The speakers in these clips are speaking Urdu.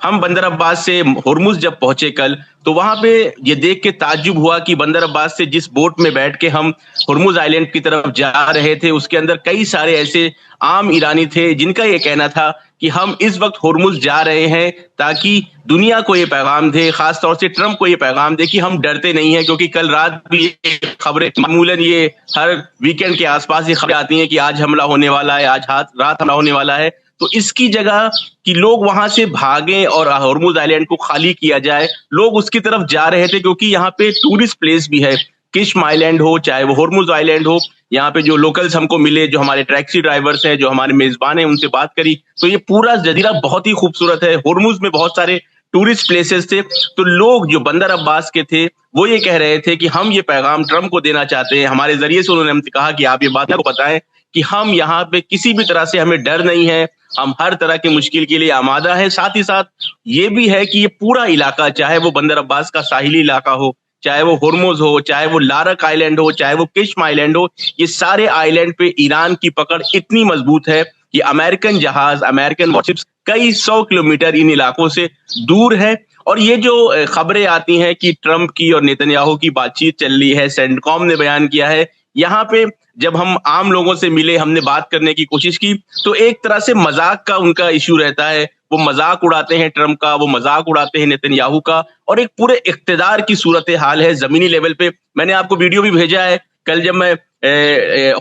ہم بندر عباس سے ہرمز جب پہنچے کل تو وہاں پہ یہ دیکھ کے تعجب ہوا کہ بندر عباس سے جس بوٹ میں بیٹھ کے ہم ہرمز آئلینڈ کی طرف جا رہے تھے اس کے اندر کئی سارے ایسے عام ایرانی تھے جن کا یہ کہنا تھا کہ ہم اس وقت ہرمز جا رہے ہیں تاکہ دنیا کو یہ پیغام دے, خاص طور سے ٹرمپ کو یہ پیغام دے کہ ہم ڈرتے نہیں ہیں, کیونکہ کل رات بھی یہ خبریں معمولاً یہ ہر ویکینڈ کے آس پاس یہ خبریں آتی ہیں کہ آج حملہ ہونے والا ہے, آج رات حملہ ہونے والا ہے. تو اس کی جگہ کہ لوگ وہاں سے بھاگیں اور ہرمز آئلینڈ کو خالی کیا جائے, لوگ اس کی طرف جا رہے تھے کیونکہ یہاں پہ ٹورسٹ پلیس بھی ہے. کشم آئلینڈ ہو چاہے وہ ہرمز آئلینڈ ہو, یہاں پہ جو لوکلز ہم کو ملے, جو ہمارے ٹیکسی ڈرائیورز ہیں, جو ہمارے میزبان ہیں, ان سے بات کری تو یہ پورا جزیرہ بہت ہی خوبصورت ہے. ہرمز میں بہت سارے ٹورسٹ پلیسز تھے. تو لوگ جو بندر عباس کے تھے وہ یہ کہہ رہے تھے کہ ہم یہ پیغام ٹرمپ کو دینا چاہتے ہیں. ہمارے ذریعے سے انہوں نے ہم سے کہا کہ آپ یہ بات کو بتائیں کہ ہم یہاں پہ کسی بھی طرح سے ہمیں ڈر نہیں ہے, ہم ہر طرح کی مشکل کے لیے آمادہ ہیں. ساتھ ہی ساتھ یہ بھی ہے کہ یہ پورا علاقہ, چاہے وہ بندر عباس کا ساحلی علاقہ ہو, چاہے وہ ہرمز ہو, چاہے وہ لارک آئلینڈ ہو, چاہے وہ کشم آئلینڈ ہو, یہ سارے آئلینڈ پہ ایران کی پکڑ اتنی مضبوط ہے کہ امریکن جہاز, امریکن وارشپس کئی 100 کلومیٹر ان علاقوں سے دور ہے. اور یہ جو خبریں آتی ہیں کہ ٹرمپ کی اور نیتن یاہو کی بات چیت چل رہی ہے, سینٹ کام نے بیان کیا ہے, یہاں پہ جب ہم عام لوگوں سے ملے, ہم نے بات کرنے کی کوشش کی تو ایک طرح سے مذاق کا ان کا ایشو رہتا ہے. وہ مذاق اڑاتے ہیں ٹرمپ کا, وہ مذاق اڑاتے ہیں نیتن یاہو کا, اور ایک پورے اقتدار کی صورتحال ہے زمینی لیول پہ. میں نے آپ کو ویڈیو بھی بھیجا ہے. کل جب میں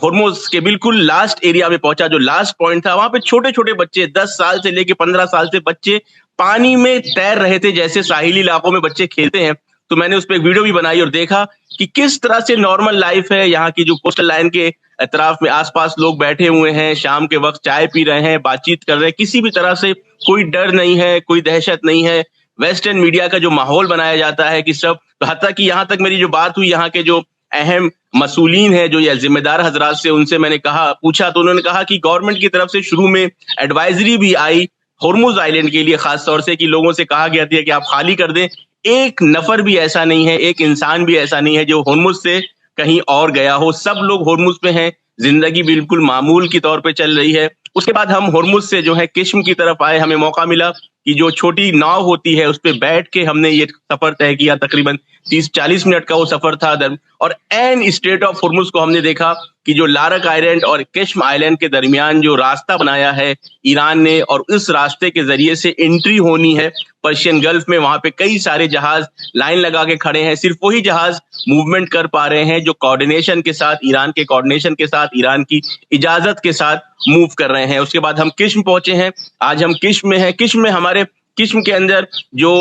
ہرمز کے بالکل لاسٹ ایریا میں پہنچا, جو لاسٹ پوائنٹ تھا, وہاں پہ چھوٹے چھوٹے بچے 10 سال سے لے کے 15 سال سے بچے پانی میں تیر رہے تھے جیسے ساحلی علاقوں میں بچے کھیلتے ہیں. تو میں نے اس پہ ایک ویڈیو بھی بنائی اور دیکھا کہ کس طرح سے نارمل لائف ہے یہاں کی. جو کوسٹل لائن کے اطراف میں آس پاس لوگ بیٹھے ہوئے ہیں, شام کے وقت چائے پی رہے ہیں, بات چیت کر رہے ہیں, کسی بھی طرح سے کوئی ڈر نہیں ہے, کوئی دہشت نہیں ہے. ویسٹرن میڈیا کا جو ماحول بنایا جاتا ہے کہ سب, حتیٰ کہ یہاں تک میری جو بات ہوئی یہاں کے جو اہم مسئولین ہیں, جو یہ ذمہ دار حضرات سے, ان سے میں نے پوچھا تو انہوں نے کہا کہ گورنمنٹ کی طرف سے شروع میں ایڈوائزری بھی آئی ہرمز آئلینڈ کے لیے, خاص طور سے کہ لوگوں سے کہا گیا تھا کہ آپ خالی کر دیں. ایک نفر بھی ایسا نہیں ہے, ایک انسان بھی ایسا نہیں ہے جو ہرمز سے کہیں اور گیا ہو. سب لوگ ہرمز پہ ہیں, زندگی بالکل معمول کی طور پہ چل رہی ہے. اس کے بعد ہم ہرمز سے جو ہے کشم کی طرف آئے. ہمیں موقع ملا کہ جو چھوٹی ناؤ ہوتی ہے اس پہ بیٹھ کے ہم نے یہ سفر طے کیا. تقریباً 30-40 منٹ کا وہ سفر تھا. اور این اسٹریٹ آف ہرمز کو ہم نے دیکھا کہ جو لارک آئلینڈ اور کشم آئلینڈ کے درمیان جو راستہ بنایا ہے ایران نے, اور اس راستے کے ذریعے سے انٹری ہونی ہے پرشین گلف میں, وہاں پہ کئی سارے جہاز لائن لگا کے کھڑے ہیں. صرف وہی جہاز موومنٹ کر پا رہے ہیں جو کوارڈینیشن کے ساتھ, ایران کے کوارڈینیشن کے ساتھ, ایران کی اجازت کے ساتھ موو کر رہے ہیں. اس کے بعد ہم کشم پہنچے ہیں. آج ہم کشم میں ہیں. کشم کے اندر جو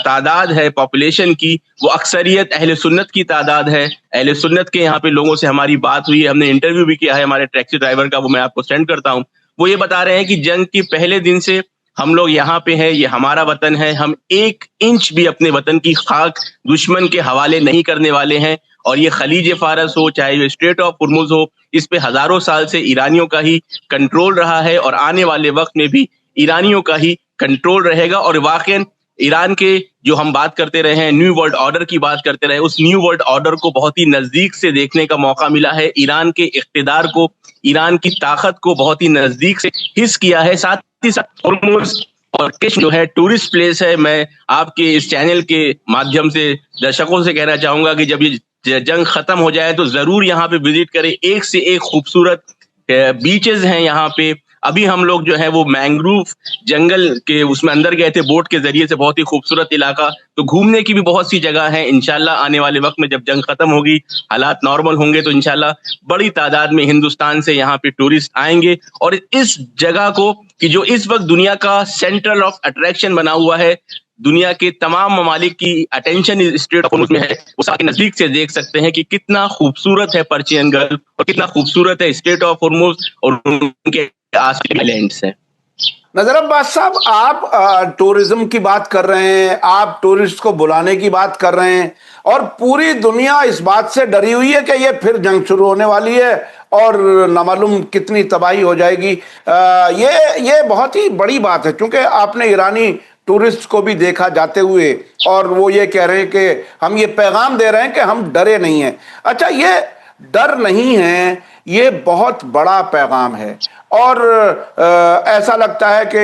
تعداد ہے پاپولیشن کی, وہ اکثریت اہل سنت کی تعداد ہے. اہل سنت کے یہاں پہ لوگوں سے ہماری بات ہوئی ہے, ہم نے انٹرویو بھی کیا ہے ہمارے ٹیکسی ڈرائیور کا, وہ میں آپ کو سینڈ کرتا ہوں. وہ یہ بتا رہے ہیں کہ جنگ کے پہلے دن سے ہم لوگ یہاں پہ ہیں, یہ ہمارا وطن ہے, ہم 1 انچ بھی اپنے وطن کی خاک دشمن کے حوالے نہیں کرنے والے ہیں. اور یہ خلیج فارس ہو چاہے یہ اسٹریٹ آف ہرمز ہو, اس پہ ہزاروں سال سے ایرانیوں کا ہی کنٹرول رہا ہے, اور آنے والے وقت میں بھی ایرانیوں کا ہی کنٹرول رہے گا. اور واقعاً ایران کے جو ہم بات کرتے رہے ہیں, نیو ورلڈ آرڈر کی بات کرتے رہے, اس نیو ورلڈ آرڈر کو بہت ہی نزدیک سے دیکھنے کا موقع ملا ہے. ایران کے اقتدار کو, ایران کی طاقت کو بہت ہی نزدیک سے حس کیا ہے. ساتھ ہی ساتھ ہرمز اور کشم جو ہے ٹورسٹ پلیس ہے. میں آپ کے اس چینل کے مادھیم سے درشکوں سے کہنا چاہوں گا کہ جب یہ جنگ ختم ہو جائے تو ضرور یہاں پہ وزٹ کریں. ایک سے ایک خوبصورت بیچز ہیں یہاں پہ. ابھی ہم لوگ جو ہے وہ مینگروف جنگل کے اس میں اندر گئے تھے بوٹ کے ذریعے سے, بہت ہی خوبصورت علاقہ. تو گھومنے کی بھی بہت سی جگہ ہیں. انشاءاللہ آنے والے وقت میں جب جنگ ختم ہوگی, حالات نارمل ہوں گے, تو انشاءاللہ بڑی تعداد میں ہندوستان سے یہاں پہ ٹورسٹ آئیں گے. اور اس جگہ کو کہ جو اس وقت دنیا کا سینٹرل آف اٹریکشن بنا ہوا ہے, دنیا کے تمام ممالک کی اٹینشن اسٹریٹ آف ہرمز میں ہے, اس کے نزدیک سے دیکھ سکتے ہیں کہ کتنا خوبصورت ہے پرچین گلف, اور کتنا خوبصورت ہے اسٹریٹ آف ہرمز اور ان کے آس پاس آئلینڈز ہیں. نظر عباس صاحب, آپ ٹورزم کی بات کر رہے ہیں, آپ ٹورسٹ کو بلانے کی بات کر رہے ہیں, اور پوری دنیا اس بات سے ڈری ہوئی ہے کہ یہ پھر جنگ شروع ہونے والی ہے اور نامعلوم کتنی تباہی ہو جائے گی. یہ بہت ہی بڑی بات ہے, چونکہ آپ نے ایرانی ٹورسٹ کو بھی دیکھا جاتے ہوئے, اور وہ یہ کہہ رہے ہیں کہ ہم یہ پیغام دے رہے ہیں کہ ہم ڈرے نہیں ہیں. اچھا, یہ ڈر نہیں ہے, یہ بہت بڑا پیغام ہے. اور ایسا لگتا ہے کہ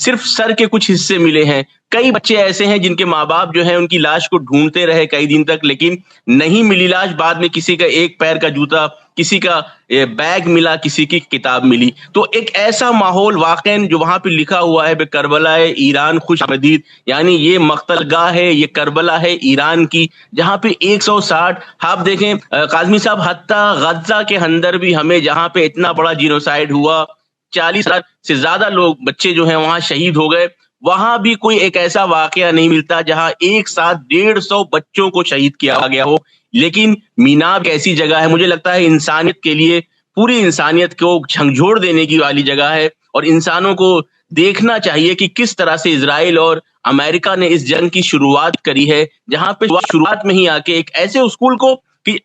صرف سر کے کچھ حصے ملے ہیں. کئی بچے ایسے ہیں جن کے ماں باپ جو ہیں ان کی لاش کو ڈھونڈتے رہے کئی دن تک, لیکن نہیں ملی لاش. بعد میں کسی کا ایک پیر کا جوتا, کسی کا بیگ ملا, کسی کی کتاب ملی. تو ایک ایسا ماحول واقعا جو وہاں پہ لکھا ہوا ہے کربلا ایران خوش آمدید, یعنی یہ مقتل گاہ ہے, یہ کربلا ہے ایران کی, جہاں پہ 160 آپ دیکھیں قاظمی صاحب, حتیٰ غزہ کے اندر بھی ہمیں جہاں پہ اتنا بڑا جینوسائیڈ ہوا, 40,000 سے زیادہ لوگ بچے جو ہیں وہاں شہید ہو گئے, وہاں بھی کوئی ایک ایسا واقعہ نہیں ملتا جہاں ایک ساتھ 150 بچوں کو شہید کیا گیا ہو. لیکن میناب ایسی جگہ ہے, مجھے لگتا ہے انسانیت کے لیے, پوری انسانیت کو جھنجھوڑ دینے کی والی جگہ ہے, اور انسانوں کو دیکھنا چاہیے کہ کس طرح سے اسرائیل اور امریکہ نے اس جنگ کی شروعات کری ہے, جہاں پہ شروعات میں ہی آ کے ایک ایسے اسکول کو کہ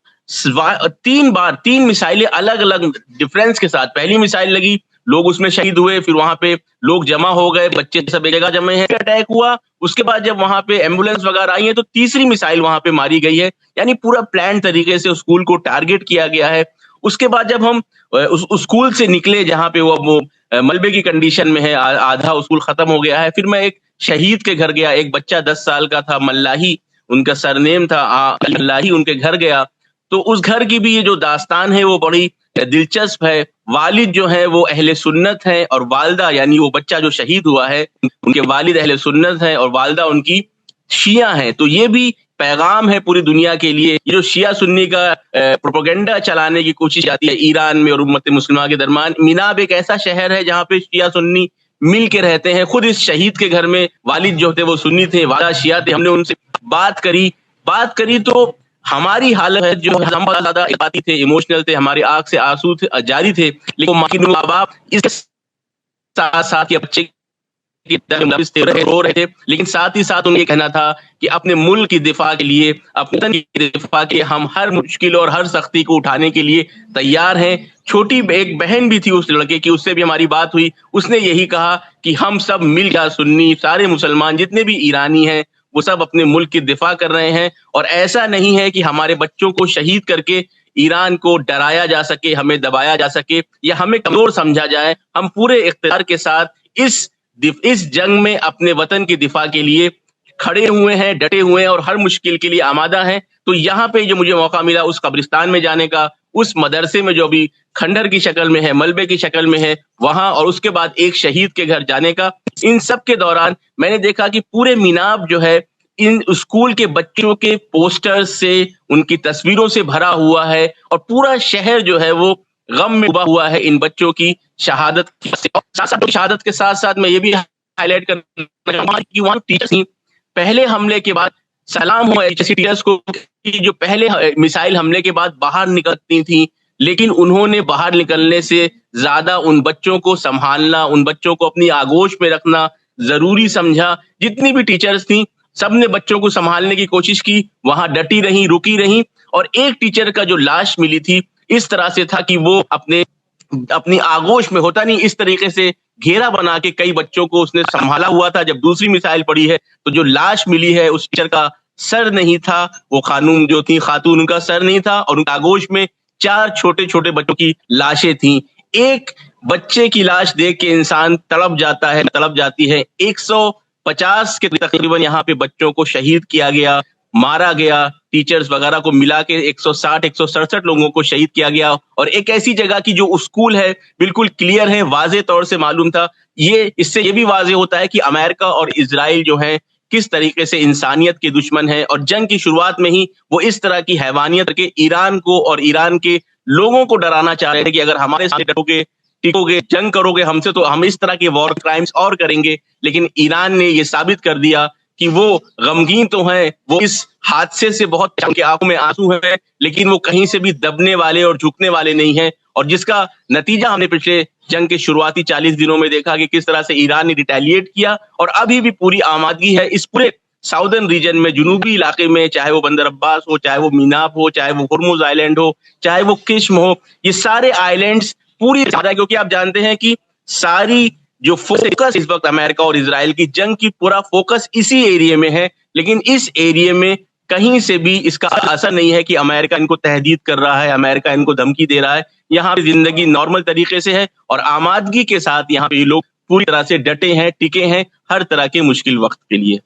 3 میسائلیں الگ الگ ڈفرینس کے ساتھ, پہلی میسائل لگی, لوگ اس میں شہید ہوئے, پھر وہاں پہ لوگ جمع ہو گئے, بچے سب ایک جگہ جمع ہیں, اٹیک ہوا, اس کے بعد جب وہاں پہ ایمبولینس وغیرہ آئی ہیں تو تیسری میسائل وہاں پہ ماری گئی ہے. یعنی پورا پلان طریقے سے اسکول کو ٹارگٹ کیا گیا ہے. اس کے بعد جب ہم اس اسکول سے نکلے جہاں پہ وہ ملبے کی کنڈیشن میں ہے, آدھا اسکول ختم ہو گیا ہے, پھر میں ایک شہید کے گھر گیا, ایک بچہ 10 سال کا تھا, ملاحی ان کا سرنیم تھا, ملاحی ان کے گھر گیا. تو اس گھر کی بھی یہ جو داستان ہے وہ بڑی دلچسپ ہے. والد جو ہیں وہ اہل سنت ہیں, اور والدہ یعنی وہ بچہ جو شہید ہوا ہے ان کے والد اہل سنت ہیں اور والدہ ان کی شیعہ ہیں. تو یہ بھی پیغام ہے پوری دنیا کے لیے. یہ جو شیعہ سنی کا پروپیگنڈا چلانے کی کوشش آتی ہے ایران میں اور امت مسلمہ کے درمیان, میناب ایک ایسا شہر ہے جہاں پہ شیعہ سنی مل کے رہتے ہیں. خود اس شہید کے گھر میں والد جو تھے وہ سنی تھے, والدہ شیعہ تھے. ہم نے ان سے بات کری تو ہماری حالت جو ہم بہت زیادہ احساسی تھے, ایموشنل تھے, ہماری آنکھ سے آنسو جاری تھے, لیکن ماں باپ اس کے ساتھ ساتھ یا بچے رو رہے تھے, لیکن ساتھ ہی ساتھ انہیں یہ کہنا تھا کہ اپنے ملک کی دفاع کے لیے, اپنے وطن کی دفاع کے ہم ہر مشکل اور ہر سختی کو اٹھانے کے لیے تیار ہیں. چھوٹی ایک بہن بھی تھی اس لڑکے کی, اس سے بھی ہماری بات ہوئی, اس نے یہی کہا کہ ہم سب مل کر سنی سارے مسلمان جتنے بھی ایرانی ہیں وہ سب اپنے ملک کی دفاع کر رہے ہیں, اور ایسا نہیں ہے کہ ہمارے بچوں کو شہید کر کے ایران کو ڈرایا جا سکے, ہمیں دبایا جا سکے یا ہمیں کمزور سمجھا جائے. ہم پورے اقتدار کے ساتھ اس جنگ میں اپنے وطن کی دفاع کے لیے کھڑے ہوئے ہیں, ڈٹے ہوئے ہیں اور ہر مشکل کے لیے آمادہ ہیں. تو یہاں پہ جو مجھے موقع ملا اس قبرستان میں جانے کا, اس مدرسے میں جو ابھی کھنڈر کی شکل میں ہے, ملبے کی شکل میں ہے وہاں, اور اس کے بعد ایک شہید کے گھر جانے کا, ان سب کے دوران میں نے دیکھا کہ پورے میناب جو ہے ان اسکول کے بچوں کے پوسٹر سے, ان کی تصویروں سے بھرا ہوا ہے, اور پورا شہر جو ہے وہ غم میں ڈوبا ہوا ہے ان بچوں کی شہادت کے ساتھ ساتھ میں یہ بھی ہائی لائٹ کرنا چاہوں گا کہ وہاں ٹیچرز تھیں پہلے حملے کے بعد, سلام ہوا ٹیچرز کو جو پہلے میسائل حملے کے بعد باہر نکلتی تھیں, لیکن انہوں نے باہر نکلنے سے زیادہ ان بچوں کو سنبھالنا, ان بچوں کو اپنی آغوش میں رکھنا ضروری سمجھا. جتنی بھی ٹیچرز تھیں سب نے بچوں کو سنبھالنے کی کوشش کی, وہاں ڈٹی رہیں, رکی رہیں. اور ایک ٹیچر کا جو لاش ملی تھی اس طرح سے تھا کہ وہ اپنی آغوش میں, ہوتا نہیں اس طریقے سے گھیرا بنا کے کئی بچوں کو اس نے سنبھالا ہوا تھا. جب دوسری میسائل پڑی ہے تو جو لاش ملی ہے اس ٹیچر کا سر نہیں تھا, وہ خانم جو تھی خاتون, ان کا سر نہیں تھا, اور ان کی آغوش میں 4 چھوٹے چھوٹے بچوں کی لاشیں تھیں. ایک بچے کی لاش دیکھ کے انسان تڑپ جاتی ہے. 150 کے تقریباً یہاں پہ بچوں کو شہید کیا گیا, مارا گیا, ٹیچرز وغیرہ کو ملا کے 167 لوگوں کو شہید کیا گیا. اور ایک ایسی جگہ کی جو اسکول ہے بالکل کلیئر ہے, واضح طور سے معلوم تھا. اس سے یہ بھی واضح ہوتا ہے کہ امریکہ اور اسرائیل جو ہیں کس طریقے سے انسانیت کے دشمن ہیں, اور جنگ کی شروعات میں ہی وہ اس طرح کی حیوانیت کے ایران کو اور ایران کے لوگوں کو ڈرانا چاہ رہے تھے کہ اگر ہمارے ساتھ ٹکو گے, جنگ کرو گے ہم سے, تو ہم اس طرح کے وار کرائمز اور کریں گے. لیکن ایران نے یہ ثابت کر دیا کہ وہ غمگین تو ہیں, وہ اس حادثے سے بہت ان کے آنکھوں میں آنسو ہیں, لیکن وہ کہیں سے بھی دبنے والے اور جھکنے والے نہیں ہیں. اور جس کا نتیجہ ہم نے پچھلے جنگ کے شروعاتی 40 دنوں میں دیکھا کہ کس طرح سے ایران نے ریٹیلیٹ کیا, اور ابھی بھی پوری آمادگی ہے اس پورے ساؤدرن ریجن میں, جنوبی علاقے میں, چاہے وہ بندر عباس ہو, چاہے وہ میناب ہو, چاہے وہ ہرمز آئلینڈ ہو, چاہے وہ قشم ہو. یہ سارے آئلینڈز پوری زیادہ, کیونکہ آپ جانتے ہیں کہ ساری جو فوکس اس وقت امریکہ اور اسرائیل کی جنگ کی پورا فوکس اسی ایریے میں ہے, لیکن اس ایریے میں کہیں سے بھی اس کا اثر نہیں ہے کہ امریکہ ان کو تہدید کر رہا ہے, امریکہ ان کو دھمکی دے رہا ہے. یہاں پہ زندگی نارمل طریقے سے ہے, اور آمادگی کے ساتھ یہاں پہ یہ لوگ پوری طرح سے ڈٹے ہیں, ٹکے ہیں ہر طرح کے مشکل وقت کے لیے.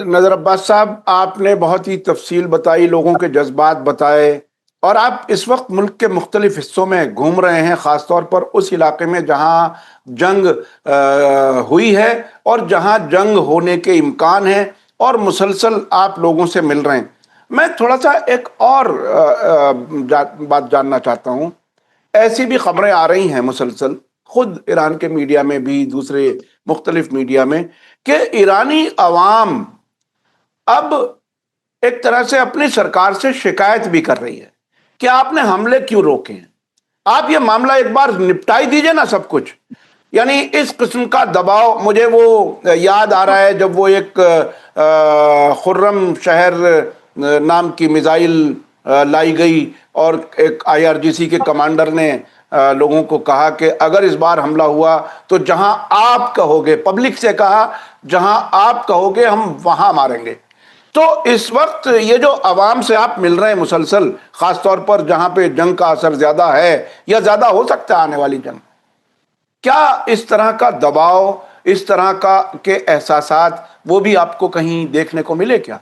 نذر عباس صاحب, آپ نے بہت ہی تفصیل بتائی, لوگوں کے جذبات بتائے, اور آپ اس وقت ملک کے مختلف حصوں میں گھوم رہے ہیں, خاص طور پر اس علاقے میں جہاں جنگ ہوئی ہے اور جہاں جنگ ہونے کے امکان ہیں, اور مسلسل آپ لوگوں سے مل رہے ہیں. میں تھوڑا سا ایک اور بات جاننا چاہتا ہوں. ایسی بھی خبریں آ رہی ہیں مسلسل, خود ایران کے میڈیا میں بھی, دوسرے مختلف میڈیا میں, کہ ایرانی عوام اب ایک طرح سے اپنی سرکار سے شکایت بھی کر رہی ہے کہ آپ نے حملے کیوں روکے ہیں, آپ یہ معاملہ ایک بار نپٹائی دیجئے نا سب کچھ. یعنی اس قسم کا دباؤ, مجھے وہ یاد آ رہا ہے جب وہ ایک خرم شہر نام کی میزائل لائی گئی اور ایک IRGC کے کمانڈر نے لوگوں کو کہا کہ اگر اس بار حملہ ہوا تو جہاں آپ کہو گے, پبلک سے کہا, جہاں آپ کہو گے ہم وہاں ماریں گے. تو اس وقت یہ جو عوام سے آپ مل رہے ہیں مسلسل, خاص طور پر جہاں پہ جنگ کا اثر زیادہ ہے یا زیادہ ہو سکتا ہے آنے والی جنگ, کیا اس طرح کا دباؤ, اس طرح کا کے احساسات وہ بھی آپ کو کہیں دیکھنے کو ملے کیا؟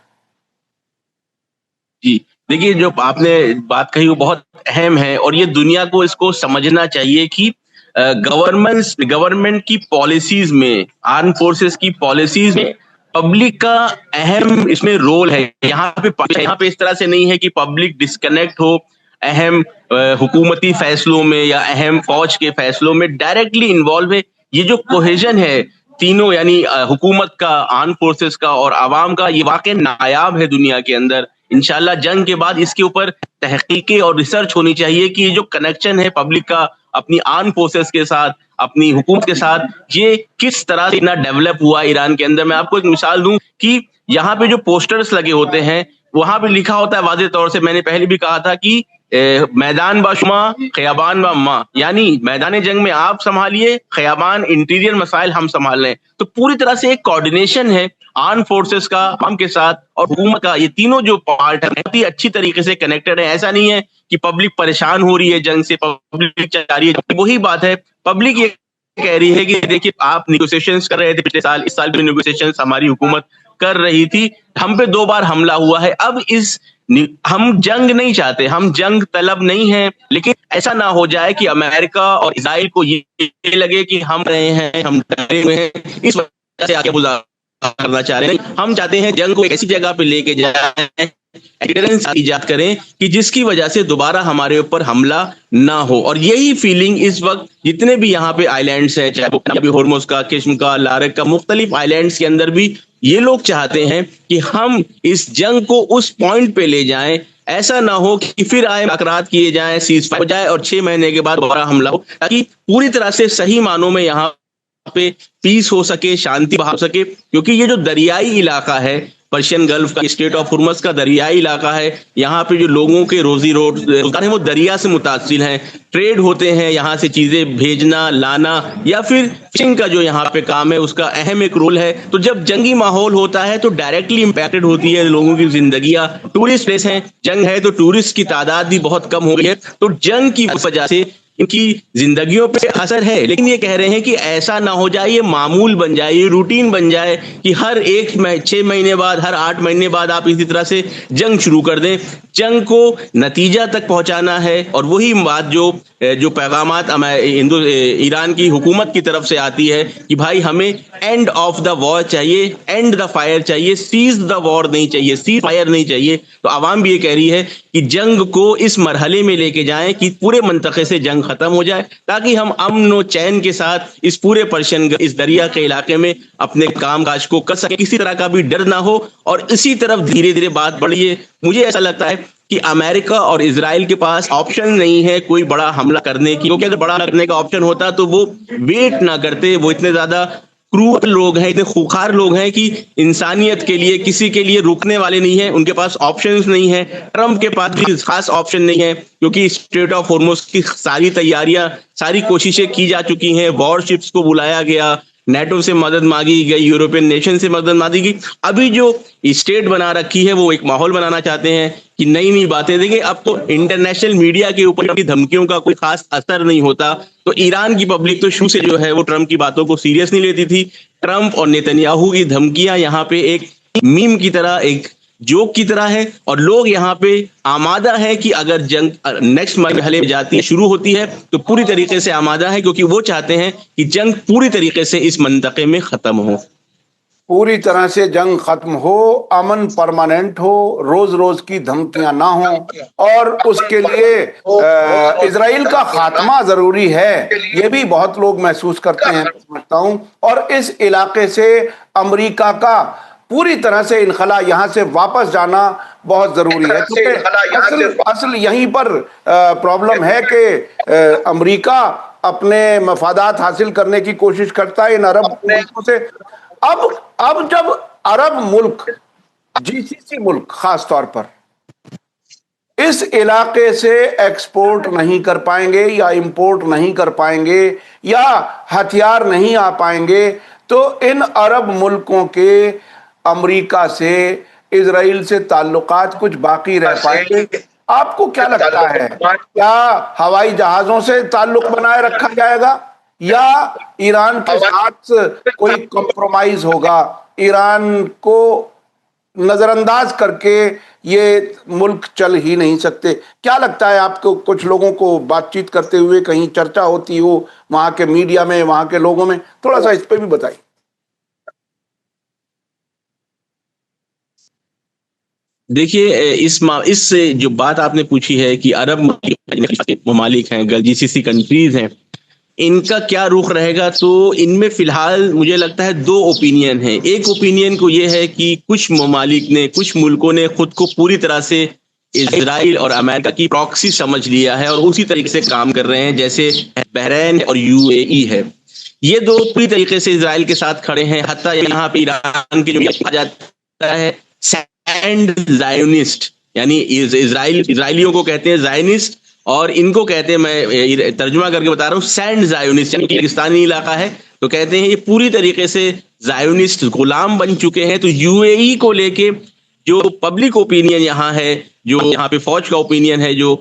جی دیکھیے, جو آپ نے بات کہی وہ بہت اہم ہے, اور یہ دنیا کو اس کو سمجھنا چاہیے کہ گورنمنٹ کی پالیسیز میں, آرم فورسز کی پالیسیز میں پبلک کا اہم اس میں رول ہے. یہاں پہ اس طرح سے نہیں ہے کہ پبلک ڈسکنیکٹ ہو اہم حکومتی فیصلوں میں یا اہم فوج کے فیصلوں میں, ڈائریکٹلی انوالو ہے. یہ جو کوہیژن ہے تینوں, یعنی حکومت کا, آرم فورسز کا اور عوام کا, یہ واقع نایاب ہے دنیا کے اندر. انشاءاللہ جنگ کے بعد اس کے اوپر تحقیقی اور ریسرچ ہونی چاہیے کہ یہ جو کنیکشن ہے پبلک کا اپنی آرم فورسز کے ساتھ, اپنی حکومت کے ساتھ, یہ کس طرح سے اتنا ڈیولپ ہوا ایران کے اندر. میں آپ کو ایک مثال دوں کہ یہاں پہ جو پوسٹرز لگے ہوتے ہیں وہاں پہ لکھا ہوتا ہے واضح طور سے, میں نے پہلے بھی کہا تھا کہ میدان با شما خیابان با ماں, یعنی میدان جنگ میں آپ سنبھالیے, خیابان انٹیریئر مسائل ہم سنبھال رہے ہیں. تو پوری طرح سے ایک کوارڈینیشن ہے آرم فورسز کا, عوام کے ساتھ اور حکومت کا. یہ تینوں جو پارٹ ہیں بہت ہی اچھی طریقے سے کنیکٹڈ ہیں. ایسا نہیں ہے کہ پبلک پریشان ہو رہی ہے جنگ سے, پبلک چاہ رہی ہے. وہی بات ہے, پبلک یہ کہہ رہی ہے کہ دیکھیے آپ نیگوسیشنز کر رہے تھے پچھلے سال, اس سال بھی نیگوسیشنز ہماری حکومت کر رہی تھی, ہم پہ 2 بار حملہ ہوا ہے. اب ہم جنگ نہیں چاہتے, ہم جنگ طلب نہیں ہیں, لیکن ایسا نہ ہو جائے کہ امریکہ اور اسرائیل کو یہ لگے کہ ہم رہے ہیں, ہم ڈرے ہوئے ہیں, اس وجہ سے آگے کرنا چاہ رہے ہیں. ہم چاہتے ہیں جنگ کو ایک ایسی جگہ پہ لے کے جائیں, ایجاد کریں کہ جس کی وجہ سے دوبارہ ہمارے اوپر حملہ نہ ہو. اور یہی فیلنگ اس وقت جتنے بھی یہاں پہ آئی لینڈس ہیں, چاہے ہورموز کا, قشم کا, لارک کا, مختلف آئی لینڈس کے اندر بھی یہ لوگ چاہتے ہیں کہ ہم اس جنگ کو اس پوائنٹ پہ لے جائیں, ایسا نہ ہو کہ پھر آئے مذاکرات کیے جائیں, سیز فائر ہو جائے اور 6 مہینے کے بعد دوبارہ حملہ ہو, تاکہ پوری طرح سے صحیح معنوں میں یہاں پہ پیس ہو سکے, شانتی بحال ہو سکے. کیونکہ یہ جو دریائی علاقہ ہے, پرشین گلف کا, اسٹیٹ آف ہرمز کا دریائی علاقہ ہے, یہاں پہ جو لوگوں کے روزگار ہیں وہ دریا سے متصل ہیں, ٹریڈ ہوتے ہیں, یہاں سے چیزیں بھیجنا لانا, یا پھر فشنگ کا جو یہاں پہ کام ہے اس کا اہم ایک رول ہے. تو جب جنگی ماحول ہوتا ہے تو ڈائریکٹلی امپیکٹڈ ہوتی ہے لوگوں کی زندگیاں. ٹورسٹ پلیس ہیں, جنگ ہے تو ٹورسٹ کی تعداد بھی بہت کم ہو گئی ہے, تو جنگ کی وجہ سے ان کی زندگیوں پہ اثر ہے. لیکن یہ کہہ رہے ہیں کہ ایسا نہ ہو جائے, یہ معمول بن جائے, یہ روٹین بن جائے کہ ہر 6 مہینے بعد, ہر 8 مہینے بعد آپ اسی طرح سے جنگ شروع کر دیں. جنگ کو نتیجہ تک پہنچانا ہے, اور وہی بات جو پیغامات ایران کی حکومت کی طرف سے آتی ہے کہ بھائی ہمیں اینڈ آف دا وار چاہیے, اینڈ دا فائر چاہیے, سیز دا وار نہیں چاہیے, سیز فائر نہیں چاہیے. تو عوام بھی یہ کہہ رہی ہے کہ جنگ کو اس مرحلے میں لے کے جائیں کہ پورے منطقے سے جنگ ختم ہو جائے, تاکہ ہم امن و چین کے ساتھ اس پورے اس دریا کے علاقے میں اپنے کام کاج کو کر سکیں, کسی طرح کا بھی ڈر نہ ہو. اور اسی طرف دھیرے دھیرے بات بڑھی ہے. مجھے ایسا لگتا ہے کہ امریکہ اور اسرائیل کے پاس آپشن نہیں ہے کوئی بڑا حملہ کرنے کی, کیونکہ اگر بڑا کرنے کا آپشن ہوتا تو وہ ویٹ نہ کرتے. وہ اتنے زیادہ کروئل لوگ ہیں, اتنے خوخار لوگ ہیں کہ انسانیت کے لیے کسی کے لیے رکنے والے نہیں ہیں. ان کے پاس آپشنز نہیں ہیں. ٹرمپ کے پاس بھی خاص آپشن نہیں ہے, کیونکہ اسٹریٹ آف ہورموز کی ساری تیاریاں, ساری کوششیں کی جا چکی ہیں. وار شپس کو بلایا گیا, نیٹو سے مدد مانگی گئی, یورپین نیشن سے مدد مانگی گئی. ابھی جو اسٹیٹ بنا رکھی ہے وہ ایک ماحول بنانا چاہتے ہیں کہ نئی نئی باتیں. دیکھیں اب تو انٹرنیشنل میڈیا کے اوپر کی دھمکیوں کا کوئی خاص اثر نہیں ہوتا. تو ایران کی پبلک تو شروع سے جو ہے وہ ٹرمپ کی باتوں کو سیریس نہیں لیتی تھی. ٹرمپ اور نیتنیاہو کی دھمکیاں یہاں پہ ایک میم کی طرح، ایک جوک کی طرح ہے، اور لوگ یہاں پہ آمادہ ہے کہ اگر جنگ نیکسٹ مرحلے میں جاتی ہے، شروع ہوتی ہے، تو پوری طریقے سے آمادہ ہے، کیونکہ وہ چاہتے ہیں کہ جنگ پوری طریقے سے اس منطقے میں ختم ہو. پوری طرح سے جنگ ختم ہو، امن پرماننٹ ہو، روز روز کی دھمکیاں نہ ہوں، اور اس کے لیے اسرائیل کا خاتمہ ضروری ہے. یہ بھی بہت لوگ محسوس کرتے ہیں، سمجھتا ہوں. اور اس علاقے سے امریکہ کا پوری طرح سے انخلا، یہاں سے واپس جانا بہت ضروری ہے. کیونکہ اصل یہیں پر پرابلم ہے کہ امریکہ اپنے مفادات حاصل کرنے کی کوشش کرتا ہے ان عرب ملکوں سے. اب جب عرب ملک، جی سی سی ملک خاص طور پر، اس علاقے سے ایکسپورٹ نہیں کر پائیں گے یا امپورٹ نہیں کر پائیں گے یا ہتھیار نہیں آ پائیں گے، تو ان عرب ملکوں کے امریکہ سے، اسرائیل سے تعلقات کچھ باقی رہ پائیں گے. آپ کو کیا لگتا ہے، کیا ہوائی جہازوں سے تعلق بنائے رکھا جائے گا یا ایران کے ساتھ کوئی کمپرومائز ہوگا؟ ایران کو نظر انداز کر کے یہ ملک چل ہی نہیں سکتے. کیا لگتا ہے آپ کو، کچھ لوگوں کو بات چیت کرتے ہوئے کہیں چرچا ہوتی ہو وہاں کے میڈیا میں، وہاں کے لوگوں میں؟ تھوڑا سا اس پہ بھی بتائیے. دیکھیے اس جو بات آپ نے پوچھی ہے کہ عرب ممالک ہیں، جی سی سی کنٹریز ہیں، ان کا کیا رخ رہے گا، تو ان میں فی الحال مجھے لگتا ہے دو اوپینین ہیں. ایک اوپینین کو یہ ہے کہ کچھ ممالک نے، کچھ ملکوں نے خود کو پوری طرح سے اسرائیل اور امریکہ کی پراکسی سمجھ لیا ہے اور اسی طریقے سے کام کر رہے ہیں، جیسے بحرین اور یو اے ای ہے. یہ دو پوری طریقے سے اسرائیل کے ساتھ کھڑے ہیں. حتیٰ یہاں پہ ایران کے جو کہا جاتا ہے سینڈ زائونسٹ، یعنی اسرائیلیوں کو کہتے ہیں زائنسٹ، اور ان کو کہتے ہیں، میں ترجمہ کر کے بتا رہا ہوں، سینڈ زائونسٹ، یعنی پاکستانی علاقہ ہے تو کہتے ہیں یہ پوری طریقے سے زائونسٹ غلام بن چکے ہیں. تو یو اے ای کو لے کے جو پبلک اوپینین یہاں ہے، جو یہاں پہ فوج کا اوپینین ہے، جو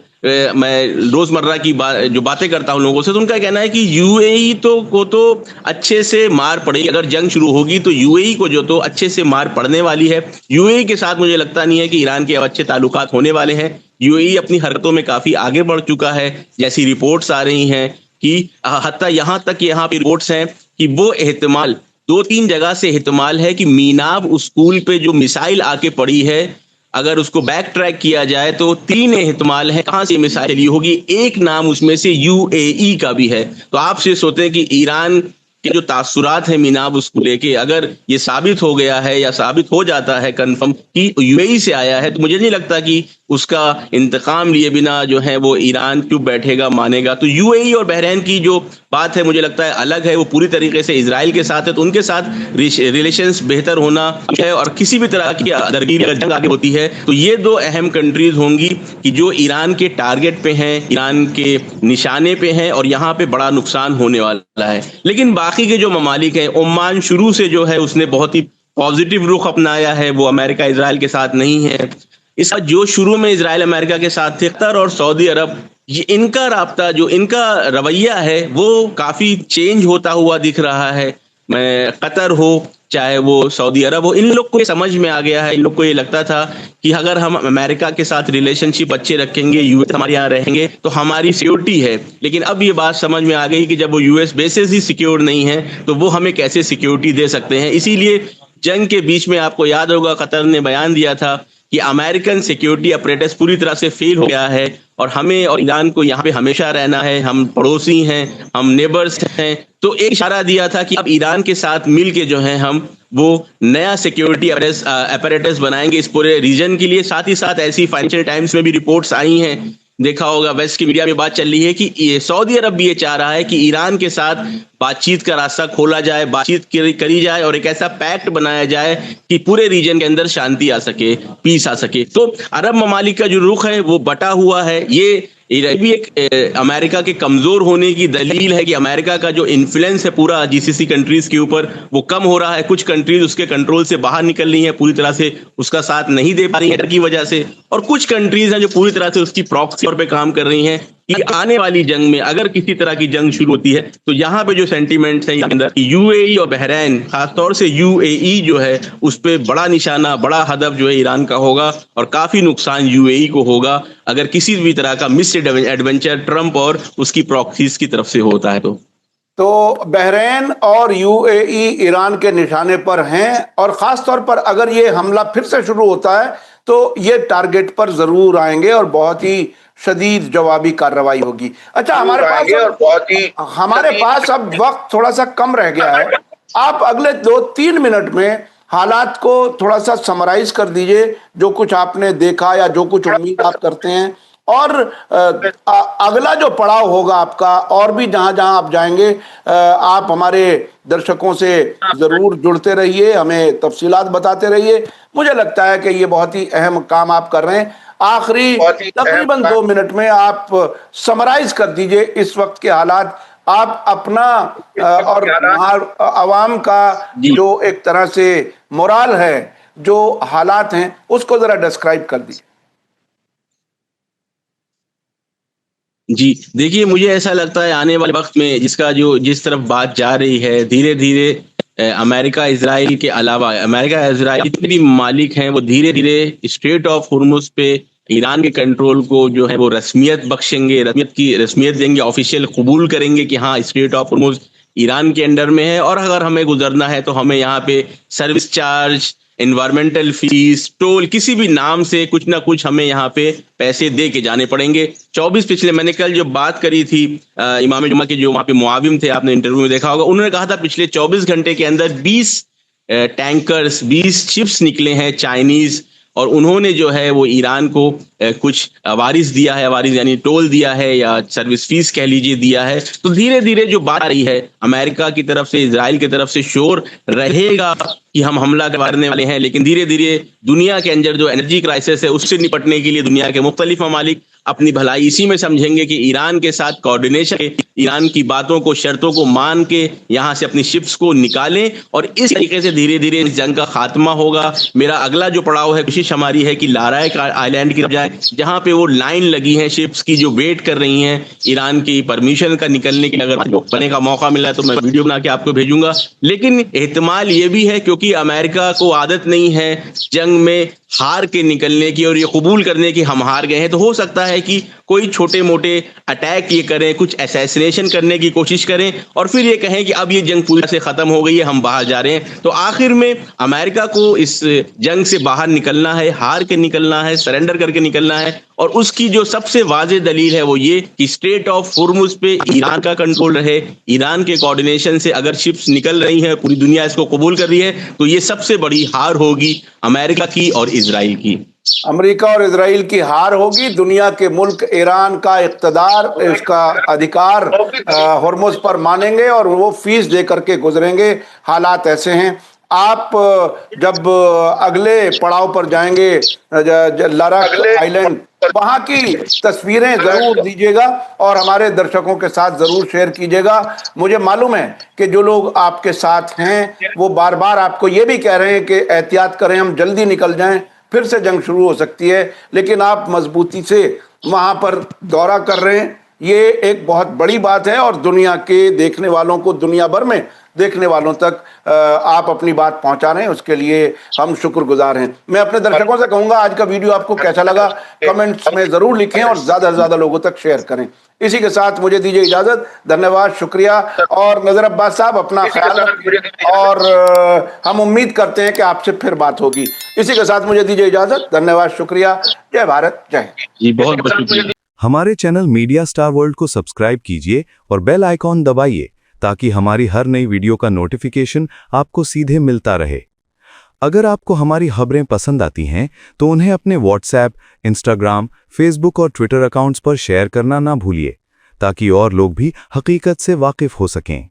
میں روزمرہ کی جو باتیں کرتا ہوں لوگوں سے، تو ان کا کہنا ہے کہ یو اے ای کو تو اچھے سے مار پڑے گی. اگر جنگ شروع ہوگی تو یو اے ای کو جو تو اچھے سے مار پڑنے والی ہے. یو اے ای کے ساتھ مجھے لگتا نہیں ہے کہ ایران کے اچھے تعلقات ہونے والے ہیں. یو اے ای اپنی حرکتوں میں کافی آگے بڑھ چکا ہے، جیسی رپورٹس آ رہی ہیں کہ حتیٰ یہاں تک کہ یہاں پہ رپورٹس ہیں کہ وہ احتمال 2-3 جگہ سے احتمال ہے کہ میناب اسکول پہ جو میسائل آ کے پڑی ہے، اگر اس کو بیک ٹریک کیا جائے تو 3 احتمال ہے کہاں سے میسائل چلی ہوگی. ایک نام اس میں سے یو اے ای کا بھی ہے. تو آپ سے سوچتے ہیں کہ ایران کے جو تاثرات ہیں میناب اس کو لے کے، اگر یہ ثابت ہو گیا ہے یا ثابت ہو جاتا ہے کنفرم کہ یو اے ای سے آیا ہے، تو مجھے نہیں لگتا کہ اس کا انتقام لیے بنا جو ہے وہ ایران کیوں بیٹھے گا، مانے گا. تو یو اے ای اور بحرین کی جو بات ہے مجھے لگتا ہے الگ ہے. وہ پوری طریقے سے اسرائیل کے ساتھ ہے، تو ان کے ساتھ ریلیشنز بہتر ہونا ہے. اور کسی بھی طرح کی درگیر اگر جنگ آگے ہوتی ہے تو یہ 2 اہم کنٹریز ہوں گی کہ جو ایران کے ٹارگٹ پہ ہیں، ایران کے نشانے پہ ہیں، اور یہاں پہ بڑا نقصان ہونے والا ہے. لیکن باقی کے جو ممالک ہیں، عمان شروع سے جو ہے اس نے بہت ہی پازیٹیو رخ اپنایا ہے، وہ امریکہ اسرائیل کے ساتھ نہیں ہے. اس کا جو شروع میں اسرائیل امریکہ کے ساتھ تھے، قطر اور سعودی عرب، یہ ان کا رابطہ، جو ان کا رویہ ہے، وہ کافی چینج ہوتا ہوا دکھ رہا ہے. قطر ہو چاہے وہ سعودی عرب ہو، ان لوگ کو سمجھ میں آ گیا ہے. ان لوگ کو یہ لگتا تھا کہ اگر ہم امریکہ کے ساتھ ریلیشن شپ اچھے رکھیں گے، یو ایس ہمارے یہاں رہیں گے تو ہماری سیکورٹی ہے. لیکن اب یہ بات سمجھ میں آ گئی کہ جب وہ یو ایس بیسز ہی سیکیور نہیں ہیں تو وہ ہمیں کیسے سیکورٹی دے سکتے ہیں. اسی لیے جنگ کے بیچ میں آپ کو یاد ہوگا قطر نے بیان دیا تھا کہ امریکن سیکیورٹی اپریٹس پوری طرح سے فیل ہو گیا ہے اور ہمیں اور ایران کو یہاں پہ ہمیشہ رہنا ہے، ہم پڑوسی ہیں، ہم نیبرز ہیں. تو ایک اشارہ دیا تھا کہ اب ایران کے ساتھ مل کے جو ہے ہم وہ نیا سیکیورٹی اپریٹس بنائیں گے اس پورے ریجن کے لیے. ساتھ ہی ساتھ ایسی فائنینشیل ٹائمز میں بھی رپورٹس آئی ہیں، دیکھا ہوگا ویسٹ کی میڈیا میں بات چل رہی ہے کہ سعودی عرب بھی یہ چاہ رہا ہے کہ ایران کے ساتھ بات چیت کا راستہ کھولا جائے، بات چیت کری جائے اور ایک ایسا پیکٹ بنایا جائے کہ پورے ریجن کے اندر شانتی آ سکے، پیس آ سکے. تو عرب ممالک کا جو رخ ہے وہ بٹا ہوا ہے. یہ یہ بھی ایک امریکہ کے کمزور ہونے کی دلیل ہے کہ امریکہ کا جو انفلوئنس ہے پورا جی سی سی کنٹریز کے اوپر وہ کم ہو رہا ہے. کچھ کنٹریز اس کے کنٹرول سے باہر نکل رہی ہیں, پوری طرح سے اس کا ساتھ نہیں دے پا رہی ہیں کی وجہ سے, اور کچھ کنٹریز ہیں جو پوری طرح سے اس کی پراکسی طور پہ کام کر رہی ہیں کہ آنے والی جنگ میں اگر کسی طرح کی جنگ شروع ہوتی ہے تو یہاں پہ جو سینٹیمنٹس ہیں یو اے ای اور بحرین, خاص طور سے یو اے ای جو ہے اس پہ بڑا نشانہ, بڑا ہدف جو ہے ایران کا ہوگا, اور کافی نقصان یو اے ای کو ہوگا اگر کسی بھی طرح کا مس ایڈونچر ٹرمپ اور اس کی پراکسیز کی طرف سے ہوتا ہے. تو بحرین اور یو اے ای ایران کے نشانے پر ہیں, اور خاص طور پر اگر یہ حملہ پھر سے شروع ہوتا ہے تو یہ ٹارگٹ پر ضرور آئیں گے اور بہت ہی شدید جوابی کارروائی ہوگی. اچھا, ہمارے پاس اب وقت تھوڑا سا کم رہ گیا ہے. آپ اگلے 2-3 منٹ میں حالات کو تھوڑا سا سمرائز کر دیجئے, جو کچھ آپ نے دیکھا یا جو کچھ امید آپ کرتے ہیں, اور اگلا جو پڑاؤ ہوگا آپ کا, اور بھی جہاں جہاں آپ جائیں گے آپ ہمارے درشکوں سے ضرور جڑتے رہیے, ہمیں تفصیلات بتاتے رہیے. مجھے لگتا ہے کہ یہ بہت ہی اہم کام آپ کر رہے ہیں. آخری تقریباً 2 منٹ میں آپ سمرائز کر دیجئے اس وقت کے حالات, آپ اپنا اور عوام کا جو ایک طرح سے مورال ہے, جو حالات ہیں, اس کو ذرا ڈسکرائب کر دیجئے. جی دیکھیے, مجھے ایسا لگتا ہے آنے والے وقت میں جس طرف بات جا رہی ہے, دھیرے دھیرے امریکہ اسرائیل کے علاوہ امریکہ اسرائیل جتنے بھی ممالک ہیں وہ دھیرے دھیرے اسٹریٹ آف ہرمز پہ ایران کے کنٹرول کو جو ہے وہ رسمیت بخشیں گے, رسمیت دیں گے, آفیشیل قبول کریں گے کہ ہاں اسٹریٹ آف ہرمز ایران کے انڈر میں ہے, اور اگر ہمیں گزرنا ہے تو ہمیں یہاں پہ service charge, environmental fee, toll, کسی بھی نام سے کچھ نہ کچھ ہمیں یہاں پہ پیسے دے کے جانے پڑیں گے. پچھلے میں نے کل جو بات کری تھی امام جمعہ کے جو وہاں پہ معاون تھے, آپ نے انٹرویو میں دیکھا ہوگا, انہوں نے کہا تھا پچھلے 24 گھنٹے کے اندر 20 ٹینکرز, 20 شپس نکلے ہیں چائنیز, اور انہوں نے جو ہے وہ ایران کو کچھ عوارض دیا ہے, عوارض یعنی ٹول دیا ہے یا سروس فیس کہہ لیجیے دیا ہے. تو دھیرے دھیرے جو بات آ رہی ہے امریکہ کی طرف سے, اسرائیل کی طرف سے شور رہے گا کہ ہم حملہ کرنے والے ہیں, لیکن دھیرے دھیرے دنیا کے اندر جو انرجی کرائسس ہے اس سے نپٹنے کے لیے دنیا کے مختلف ممالک اپنی بھلائی اسی میں سمجھیں گے کہ ایران کے ساتھ کوارڈینیشن, ایران کی باتوں کو, شرطوں کو مان کے یہاں سے اپنی شپس کو نکالیں, اور اس طریقے سے دھیرے دھیرے اس جنگ کا خاتمہ ہوگا. میرا اگلا جو پڑاؤ ہے, کوشش ہماری ہے کہ لاراک آئی لینڈ کی بجائے جہاں پہ وہ لائن لگی ہے شپس کی جو ویٹ کر رہی ہیں ایران کی پرمیشن کا نکلنے کی, اگر بنے کا موقع ملا تو میں ویڈیو بنا کے آپ کو بھیجوں گا. لیکن احتمال یہ بھی ہے کیونکہ امریکہ کو عادت نہیں ہے جنگ میں ہار کے نکلنے کی اور یہ قبول کرنے کی ہم ہار گئے ہیں, تو ہو سکتا ہے کہ کوئی چھوٹے موٹے اٹیک یہ کریں, کچھ اسیسینیشن کرنے کی کوشش کریں, اور پھر یہ کہیں کہ اب یہ جنگ پوری سے ختم ہو گئی ہے, ہم باہر جا رہے ہیں. تو آخر میں امریکہ کو اس جنگ سے باہر نکلنا ہے, ہار کے نکلنا ہے, سرنڈر کر کے نکلنا ہے, اور اس کی جو سب سے واضح دلیل ہے وہ یہ کہ اسٹریٹ آف ہرمز پہ ایران کا کنٹرول رہے. ایران کے کوارڈینیشن سے اگر شپس نکل رہی ہیں, پوری دنیا اس کو قبول کر رہی ہے, تو یہ سب سے بڑی ہار ہوگی امریکہ کی اور اسرائیل کی. امریکہ اور اسرائیل کی ہار ہوگی. دنیا کے ملک ایران کا اقتدار, اس کا ادھیکار ہرمز پر مانیں گے اور وہ فیس دے کر کے گزریں گے. حالات ایسے ہیں. آپ جب اگلے پڑاؤ پر جائیں گے لاراک آئی لینڈ, وہاں کی تصویریں ضرور دیجیے گا اور ہمارے درشکوں کے ساتھ ضرور شیئر کیجیے گا. مجھے معلوم ہے کہ جو لوگ آپ کے ساتھ ہیں وہ بار بار آپ کو یہ بھی کہہ رہے ہیں کہ احتیاط کریں, ہم جلدی نکل جائیں, پھر سے جنگ شروع ہو سکتی ہے, لیکن آپ مضبوطی سے وہاں پر دورہ کر رہے ہیں. یہ ایک بہت بڑی بات ہے, اور دنیا کے دیکھنے والوں کو, دنیا بھر میں دیکھنے والوں تک آپ اپنی بات پہنچا رہے ہیں, اس کے لیے ہم شکر گزار ہیں. میں اپنے درشکوں سے کہوں گا آج کا ویڈیو آپ کو کیسا لگا کمنٹس میں ضرور لکھیں اور زیادہ سے زیادہ لوگوں تک شیئر کریں. اسی کے ساتھ مجھے دیجیے اجازت. دھنیہ واد, شکریہ. اور نذیر عباس صاحب اپنا خیال رکھیں, اور ہم امید کرتے ہیں کہ آپ سے پھر بات ہوگی. اسی کے ساتھ مجھے دیجیے اجازت. دھنیہ واد, شکریہ. جے بھارت, جے ہند. جی بہت بہت شکریہ. ہمارے چینل میڈیا سٹار ورلڈ کو سبسکرائب کیجئے اور بیل آئیکن دبائیے تاکہ ہماری ہر نئی ویڈیو کا نوٹیفیکیشن آپ کو سیدھے ملتا رہے. اگر آپ کو ہماری خبریں پسند آتی ہیں تو انہیں اپنے واٹس ایپ, انسٹاگرام, فیس بک اور ٹویٹر اکاؤنٹس پر شیئر کرنا نہ بھولیے تاکہ اور لوگ بھی حقیقت سے واقف ہو سکیں.